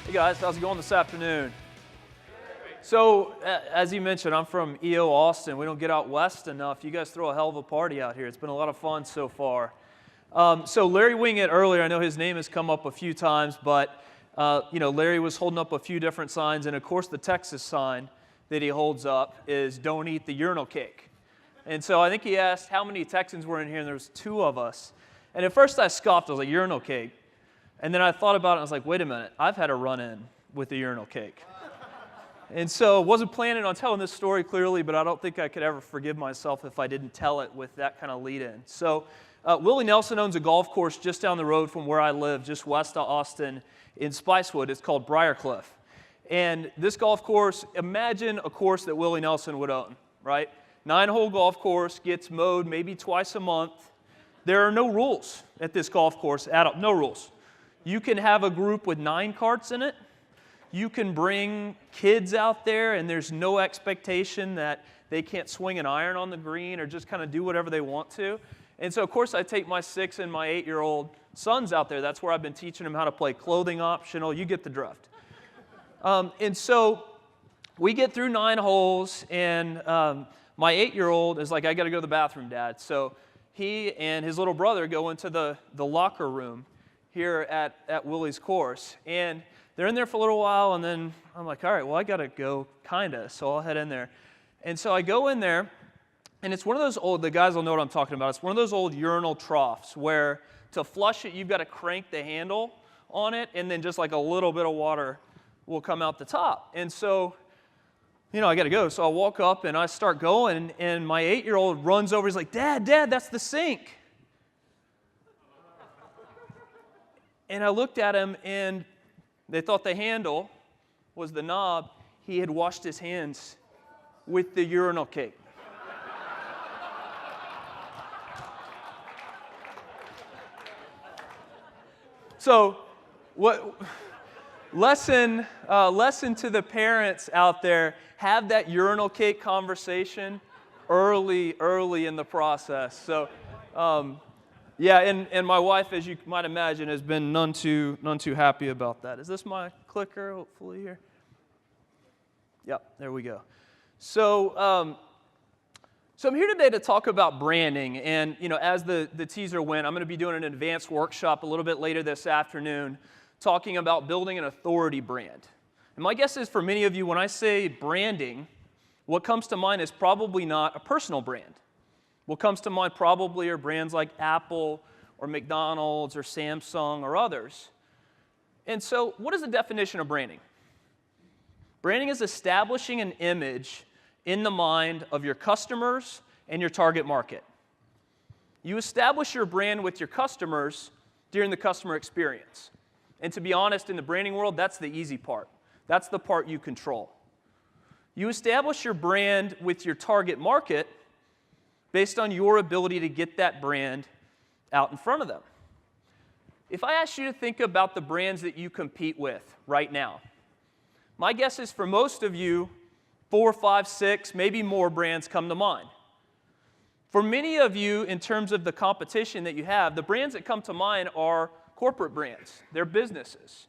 Hey guys, how's it going this afternoon? So, as you mentioned, I'm from EO Austin. We don't get out west enough. You guys throw a hell of a party out here. It's been a lot of fun so far. So Larry Wingett earlier, I know his name has come up a few times, but Larry was holding up a few different signs, and of course the Texas sign that he holds up is "Don't eat the urinal cake." And so I think he asked how many Texans were in here, and there was 2 of us. And at first I scoffed. I was like, urinal cake. And then I thought about it, and I was like, wait a minute, I've had a run-in with the urinal cake. And so wasn't planning on telling this story clearly, but I don't think I could ever forgive myself if I didn't tell it with that kind of lead-in. So Willie Nelson owns a golf course just down the road from where I live, just west of Austin in Spicewood. It's called Briarcliff. And this golf course, imagine a course that Willie Nelson would own, right? 9-hole golf course, gets mowed maybe twice a month. There are no rules at this golf course at all, no rules. You can have a group with 9 carts in it. You can bring kids out there, and there's no expectation that they can't swing an iron on the green or just kind of do whatever they want to. And so, of course, I take my 6 and my 8-year-old sons out there. That's where I've been teaching them how to play clothing optional. You get the drift. And so we get through 9 holes, and my 8-year-old is like, I got to go to the bathroom, Dad. So he and his little brother go into the locker room here at Willie's course. And they're in there for a little while, and then I'm like, all right, well, I got to go, kind of, so I'll head in there. And so I go in there, and it's one of those old, the guys will know what I'm talking about, it's one of those old urinal troughs where to flush it, you've got to crank the handle on it, and then just like a little bit of water will come out the top. And so, I got to go. So I walk up, and I start going, and my 8-year-old runs over, he's like, Dad, that's the sink. And I looked at him, and they thought the handle was the knob. He had washed his hands with the urinal cake. So, what lesson to the parents out there, have that urinal cake conversation early in the process. So, and my wife, as you might imagine, has been none too happy about that. Is this my clicker, hopefully, here? Yep, there we go. So I'm here today to talk about branding. And, as the teaser went, I'm going to be doing an advanced workshop a little bit later this afternoon talking about building an authority brand. And my guess is for many of you, when I say branding, what comes to mind is probably not a personal brand. What comes to mind probably are brands like Apple or McDonald's or Samsung or others. And so what is the definition of branding? Branding is establishing an image in the mind of your customers and your target market. You establish your brand with your customers during the customer experience. And to be honest, in the branding world, that's the easy part. That's the part you control. You establish your brand with your target market based on your ability to get that brand out in front of them. If I asked you to think about the brands that you compete with right now, my guess is for most of you, 4, 5, 6, maybe more brands come to mind. For many of you, in terms of the competition that you have, the brands that come to mind are corporate brands. They're businesses,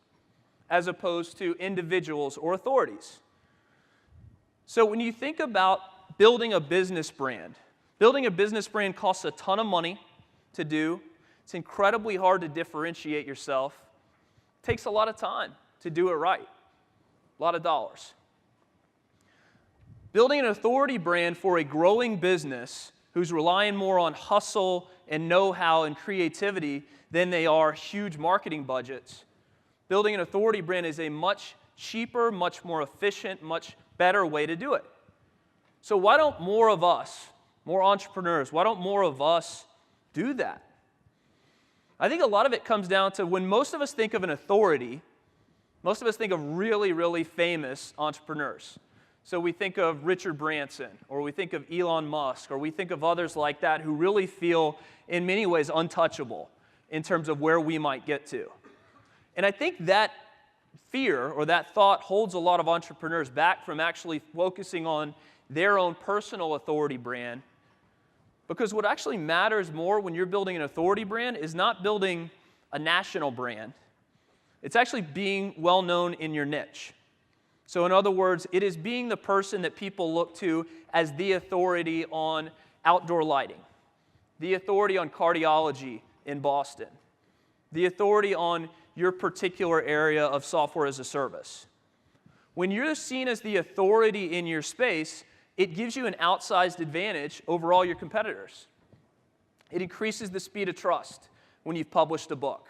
as opposed to individuals or authorities. So when you think about building a business brand costs a ton of money to do. It's incredibly hard to differentiate yourself. It takes a lot of time to do it right, a lot of dollars. Building an authority brand for a growing business who's relying more on hustle and know-how and creativity than they are huge marketing budgets, building an authority brand is a much cheaper, much more efficient, much better way to do it. So why don't more of us, more entrepreneurs, why don't more of us do that? I think a lot of it comes down to when most of us think of an authority, most of us think of really, really famous entrepreneurs. So we think of Richard Branson, or we think of Elon Musk, or we think of others like that who really feel, in many ways, untouchable in terms of where we might get to. And I think that fear or that thought holds a lot of entrepreneurs back from actually focusing on their own personal authority brand. Because what actually matters more when you're building an authority brand is not building a national brand. It's actually being well known in your niche. So in other words, it is being the person that people look to as the authority on outdoor lighting, the authority on cardiology in Boston, the authority on your particular area of software as a service. When you're seen as the authority in your space, it gives you an outsized advantage over all your competitors. It increases the speed of trust when you've published a book.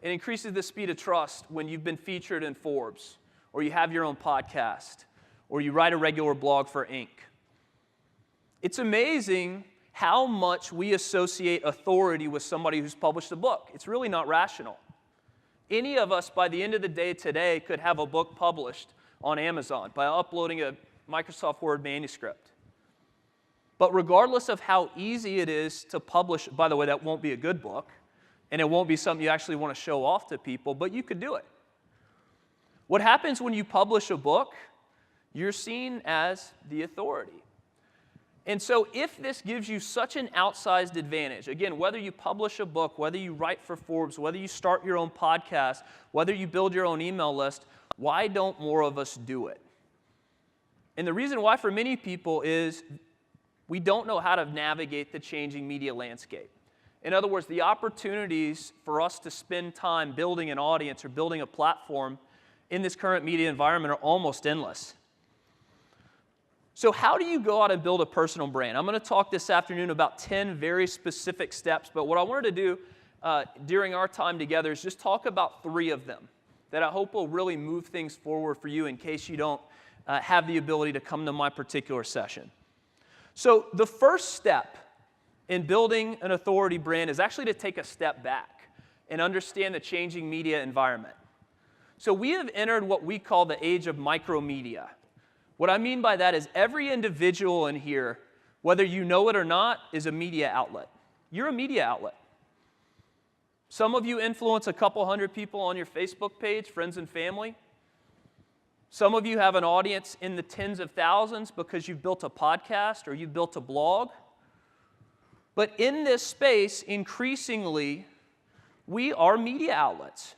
It increases the speed of trust when you've been featured in Forbes, or you have your own podcast, or you write a regular blog for Inc. It's amazing how much we associate authority with somebody who's published a book. It's really not rational. Any of us, by the end of the day today, could have a book published on Amazon by uploading a Microsoft Word manuscript. But regardless of how easy it is to publish, by the way, that won't be a good book, and it won't be something you actually want to show off to people, but you could do it. What happens when you publish a book? You're seen as the authority. And so if this gives you such an outsized advantage, again, whether you publish a book, whether you write for Forbes, whether you start your own podcast, whether you build your own email list, why don't more of us do it? And the reason why for many people is we don't know how to navigate the changing media landscape. In other words, the opportunities for us to spend time building an audience or building a platform in this current media environment are almost endless. So how do you go out and build a personal brand? I'm going to talk this afternoon about 10 very specific steps, but what I wanted to do during our time together is just talk about 3 of them that I hope will really move things forward for you in case you don't have the ability to come to my particular session. So the first step in building an authority brand is actually to take a step back and understand the changing media environment. So we have entered what we call the age of micromedia. What I mean by that is every individual in here, whether you know it or not, is a media outlet. You're a media outlet. Some of you influence a couple hundred people on your Facebook page, friends and family. Some of you have an audience in the tens of thousands because you've built a podcast or you've built a blog. But in this space, increasingly, we are media outlets.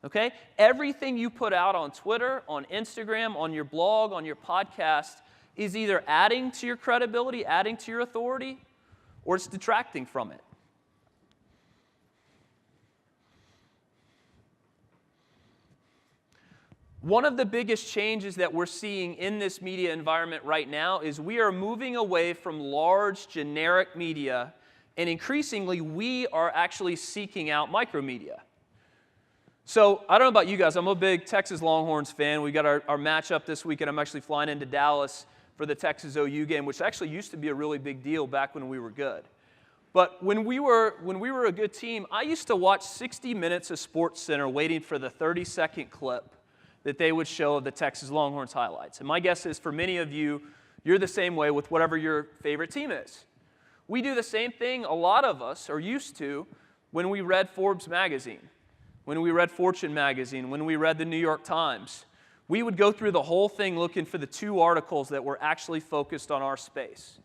Okay? Everything you put out on Twitter, on Instagram, on your blog, on your podcast is either adding to your credibility, adding to your authority, or it's detracting from it. One of the biggest changes that we're seeing in this media environment right now is we are moving away from large generic media, and increasingly we are actually seeking out micromedia. So I don't know about you guys, I'm a big Texas Longhorns fan. We got our matchup this weekend. I'm actually flying into Dallas for the Texas OU game, which actually used to be a really big deal back when we were good. But when we were a good team, I used to watch 60 minutes of SportsCenter waiting for the 30-second clip that they would show of the Texas Longhorns highlights. And my guess is for many of you, you're the same way with whatever your favorite team is. We do the same thing, a lot of us are used to, when we read Forbes magazine, when we read Fortune magazine, when we read the New York Times. We would go through the whole thing looking for the 2 articles that were actually focused on our space.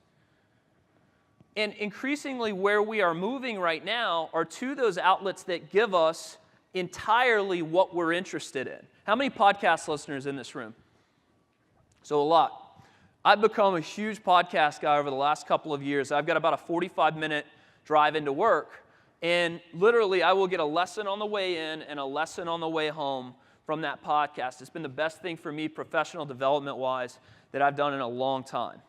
And increasingly where we are moving right now are to those outlets that give us entirely what we're interested in. How many podcast listeners in this room? So a lot. I've become a huge podcast guy over the last couple of years. I've got about a 45-minute drive into work, and literally I will get a lesson on the way in and a lesson on the way home from that podcast. It's been the best thing for me professional development-wise that I've done in a long time.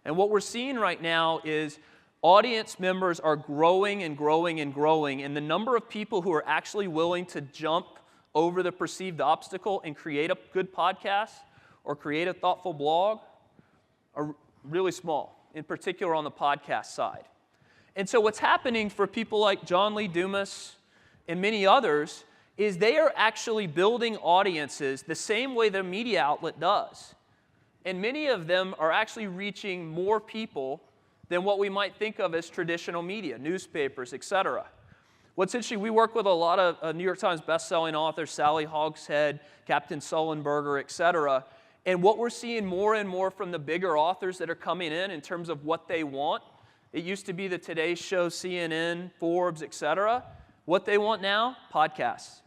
And what we're seeing right now is audience members are growing and growing and growing, and the number of people who are actually willing to jump over the perceived obstacle and create a good podcast or create a thoughtful blog are really small, in particular on the podcast side. And so what's happening for people like John Lee Dumas and many others is they are actually building audiences the same way their media outlet does. And many of them are actually reaching more people than what we might think of as traditional media, newspapers, etc. What's interesting, we work with a lot of New York Times bestselling authors, Sally Hogshead, Captain Sullenberger, etc. And what we're seeing more and more from the bigger authors that are coming in terms of what they want, it used to be the Today Show, CNN, Forbes, etc. What they want now? Podcasts.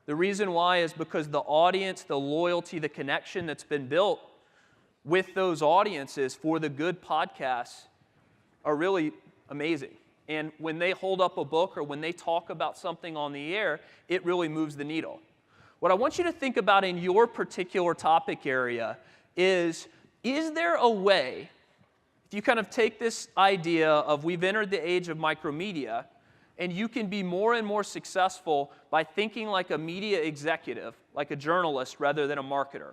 The reason why is because the audience, the loyalty, the connection that's been built with those audiences for the good podcasts are really amazing. And when they hold up a book or when they talk about something on the air, it really moves the needle. What I want you to think about in your particular topic area is there a way, if you kind of take this idea of we've entered the age of micromedia, and you can be more and more successful by thinking like a media executive, like a journalist, rather than a marketer.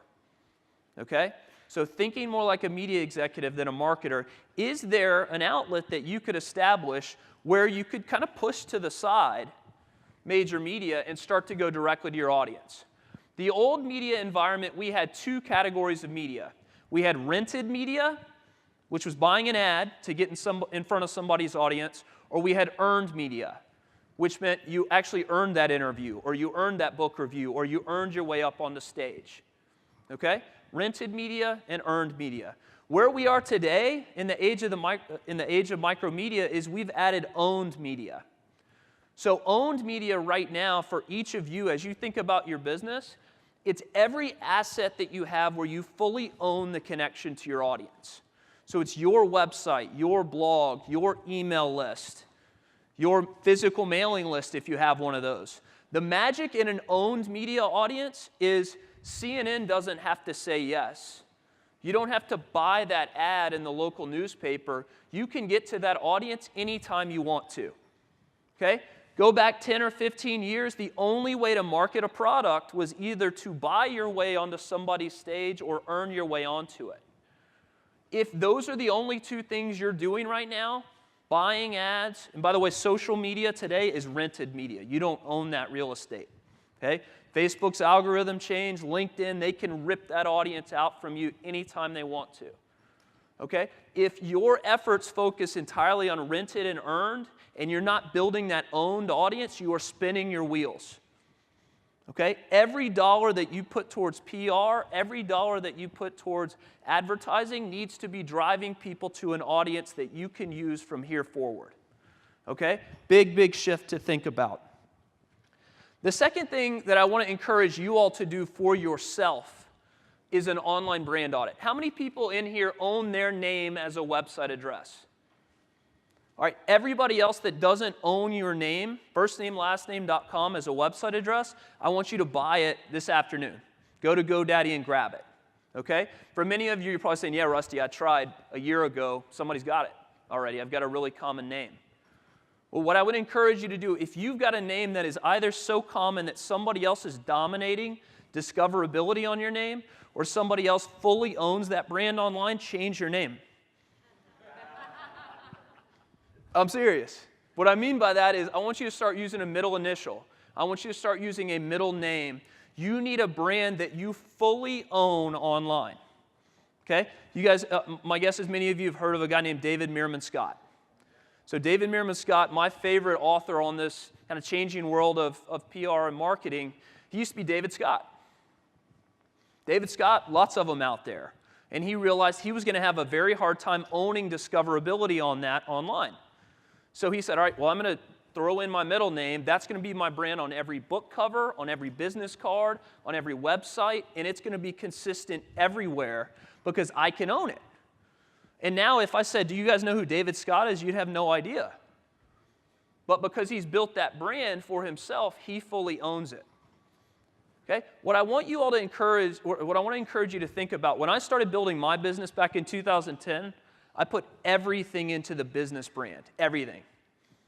Okay? So thinking more like a media executive than a marketer, is there an outlet that you could establish where you could kind of push to the side major media and start to go directly to your audience? The old media environment, we had two categories of media. We had rented media, which was buying an ad to get in front of somebody's audience, or we had earned media, which meant you actually earned that interview, or you earned that book review, or you earned your way up on the stage. Okay? Rented media and earned media. Where we are today in the age of micromedia is we've added owned media. So owned media right now for each of you, as you think about your business, it's every asset that you have where you fully own the connection to your audience. So it's your website, your blog, your email list, your physical mailing list if you have one of those. The magic in an owned media audience is CNN doesn't have to say yes. You don't have to buy that ad in the local newspaper. You can get to that audience anytime you want to. Okay? Go back 10 or 15 years, the only way to market a product was either to buy your way onto somebody's stage or earn your way onto it. If those are the only two things you're doing right now, buying ads, and by the way, social media today is rented media. You don't own that real estate. Okay? Facebook's algorithm changed, LinkedIn, they can rip that audience out from you anytime they want to. Okay? If your efforts focus entirely on rented and earned, and you're not building that owned audience, you are spinning your wheels. Okay? Every dollar that you put towards PR, every dollar that you put towards advertising needs to be driving people to an audience that you can use from here forward. Okay? Big, big shift to think about. The second thing that I want to encourage you all to do for yourself is an online brand audit. How many people in here own their name as a website address? All right, everybody else that doesn't own your name, firstnamelastname.com as a website address, I want you to buy it this afternoon. Go to GoDaddy and grab it, okay? For many of you, you're probably saying, yeah, Rusty, I tried a year ago. Somebody's got it already. I've got a really common name. Well, what I would encourage you to do, if you've got a name that is either so common that somebody else is dominating discoverability on your name, or somebody else fully owns that brand online, change your name. I'm serious. What I mean by that is I want you to start using a middle initial. I want you to start using a middle name. You need a brand that you fully own online. Okay? You guys, my guess is many of you have heard of a guy named David Meerman Scott. So David Meerman Scott, my favorite author on this kind of changing world of PR and marketing, he used to be David Scott. David Scott, lots of them out there. And he realized he was going to have a very hard time owning discoverability on that online. So he said, all right, well, I'm going to throw in my middle name. That's going to be my brand on every book cover, on every business card, on every website, and it's going to be consistent everywhere because I can own it. And now if I said, do you guys know who David Scott is? You'd have no idea. But because he's built that brand for himself, he fully owns it. Okay? What I want you all to encourage, or what I want to encourage you to think about, when I started building my business back in 2010, I put everything into the business brand, everything.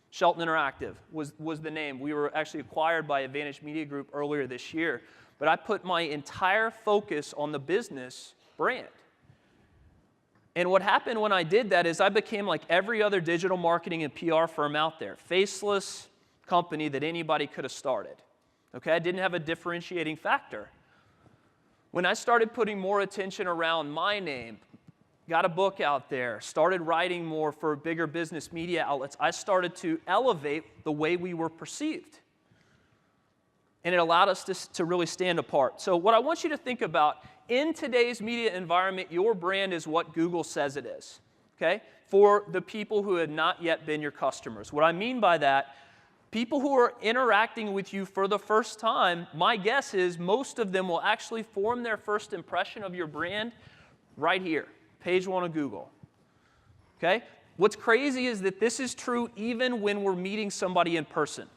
Shelton Interactive was the name. We were actually acquired by Advantage Media Group earlier this year. But I put my entire focus on the business brand. And what happened when I did that is I became like every other digital marketing and PR firm out there, faceless company that anybody could have started. Okay, I didn't have a differentiating factor. When I started putting more attention around my name, got a book out there, started writing more for bigger business media outlets, I started to elevate the way we were perceived. And it allowed us to really stand apart. So what I want you to think about, in today's media environment, your brand is what Google says it is, okay? For the people who have not yet been your customers. What I mean by that, People who are interacting with you for the first time, my guess is most of them will actually form their first impression of your brand right here, page 1 of Google. Okay? What's crazy is that this is true even when we're meeting somebody in person.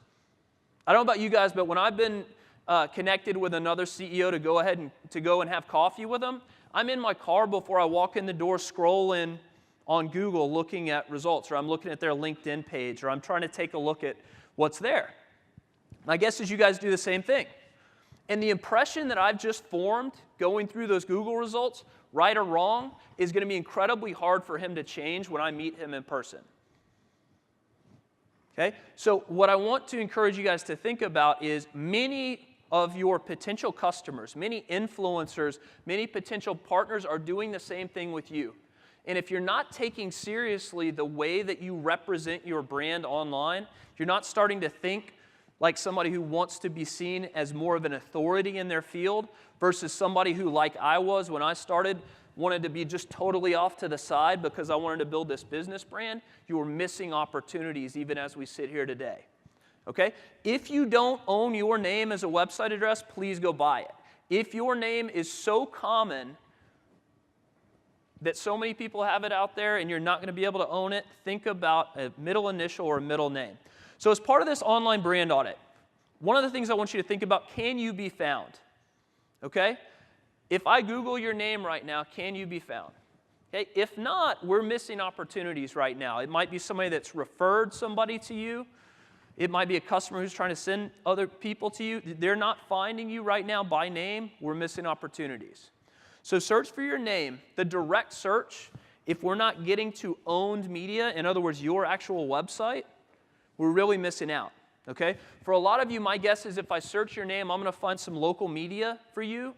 I don't know about you guys, but when I've been connected with another CEO to go ahead and go and have coffee with them, I'm in my car before I walk in the door scrolling on Google looking at results, or I'm looking at their LinkedIn page, or I'm trying to take a look at what's there. My guess is you guys do the same thing. And the impression that I've just formed going through those Google results, right or wrong, is going to be incredibly hard for him to change when I meet him in person. Okay? So what I want to encourage you guys to think about is many of your potential customers, many influencers, many potential partners are doing the same thing with you. And if you're not taking seriously the way that you represent your brand online, if you're not starting to think like somebody who wants to be seen as more of an authority in their field versus somebody who, like I was when I started, wanted to be just totally off to the side because I wanted to build this business brand, you are missing opportunities even as we sit here today. Okay? If you don't own your name as a website address, please go buy it. If your name is so common that so many people have it out there and you're not going to be able to own it, think about a middle initial or a middle name. So as part of this online brand audit, one of the things I want you to think about, can you be found? Okay? If I Google your name right now, can you be found? Okay? If not, we're missing opportunities right now. It might be somebody that's referred somebody to you. It might be a customer who's trying to send other people to you. They're not finding you right now by name. We're missing opportunities. So search for your name. The direct search, if we're not getting to owned media, in other words, your actual website, we're really missing out. Okay? For a lot of you, my guess is if I search your name, I'm going to find some local media for you.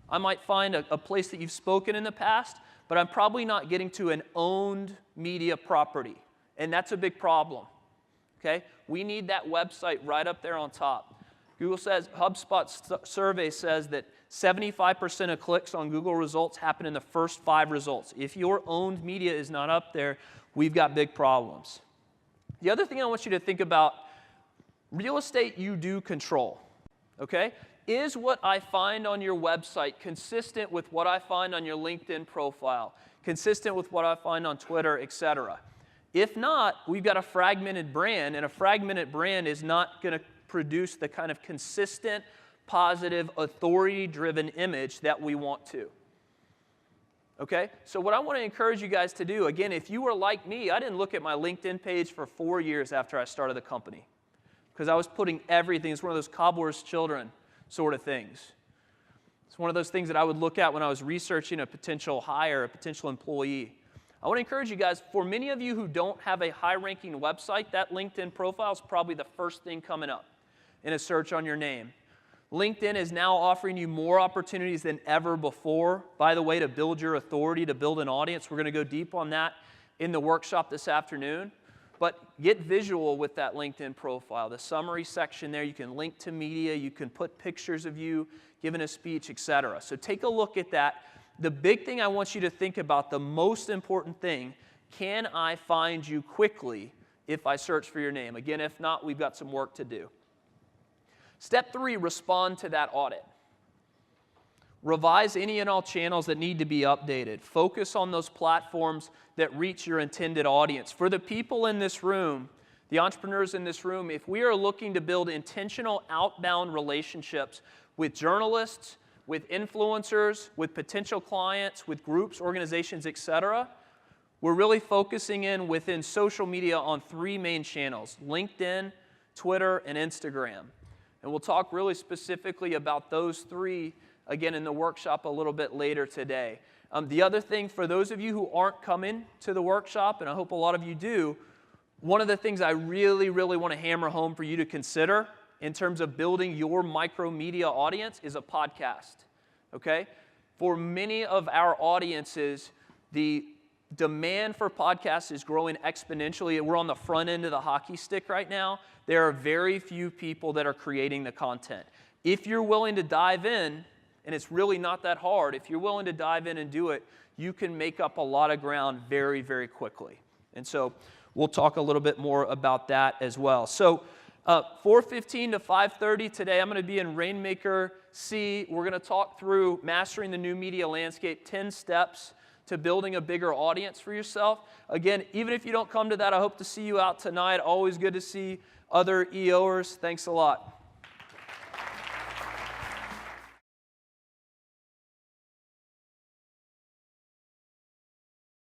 I might find a place that you've spoken in the past, but I'm probably not getting to an owned media property. And that's a big problem. Okay? We need that website right up there on top. Google says, HubSpot's survey says that 75% of clicks on Google results happen in the first 5 results. If your owned media is not up there, we've got big problems. The other thing I want you to think about, real estate you do control. Okay? Is what I find on your website consistent with what I find on your LinkedIn profile, consistent with what I find on Twitter, etc.? If not, we've got a fragmented brand, and a fragmented brand is not going to produce the kind of consistent, positive, authority-driven image that we want to. Okay? So what I want to encourage you guys to do, again, if you were like me, I didn't look at my LinkedIn page for 4 years after I started the company because I was putting everything. It's one of those cobbler's children sort of things. It's one of those things that I would look at when I was researching a potential hire, a potential employee. I want to encourage you guys, for many of you who don't have a high-ranking website, that LinkedIn profile is probably the first thing coming up in a search on your name. LinkedIn is now offering you more opportunities than ever before, by the way, to build your authority, to build an audience. We're going to go deep on that in the workshop this afternoon. But get visual with that LinkedIn profile. The summary section there, you can link to media, you can put pictures of you giving a speech, etc. So take a look at that. The big thing I want you to think about, the most important thing, can I find you quickly if I search for your name? Again, if not, we've got some work to do. Step 3, respond to that audit. Revise any and all channels that need to be updated. Focus on those platforms that reach your intended audience. For the people in this room, the entrepreneurs in this room, if we are looking to build intentional outbound relationships with journalists, with influencers, with potential clients, with groups, organizations, etc., we're really focusing in within social media on 3 main channels: LinkedIn, Twitter, and Instagram. And we'll talk really specifically about those 3 again in the workshop a little bit later today. The other thing, for those of you who aren't coming to the workshop, and I hope a lot of you do, one of the things I really, really want to hammer home for you to consider in terms of building your micro media audience is a podcast. Okay? For many of our audiences, the demand for podcasts is growing exponentially. We're on the front end of the hockey stick right now. There are very few people that are creating the content. If you're willing to dive in, and it's really not that hard, if you're willing to dive in and do it, you can make up a lot of ground very, very quickly. And so we'll talk a little bit more about that as well. So 4:15 to 5:30 today, I'm going to be in Rainmaker C. We're going to talk through Mastering the New Media Landscape, 10 steps to building a bigger audience for yourself. Again, even if you don't come to that, I hope to see you out tonight. Always good to see other EO'ers. Thanks a lot.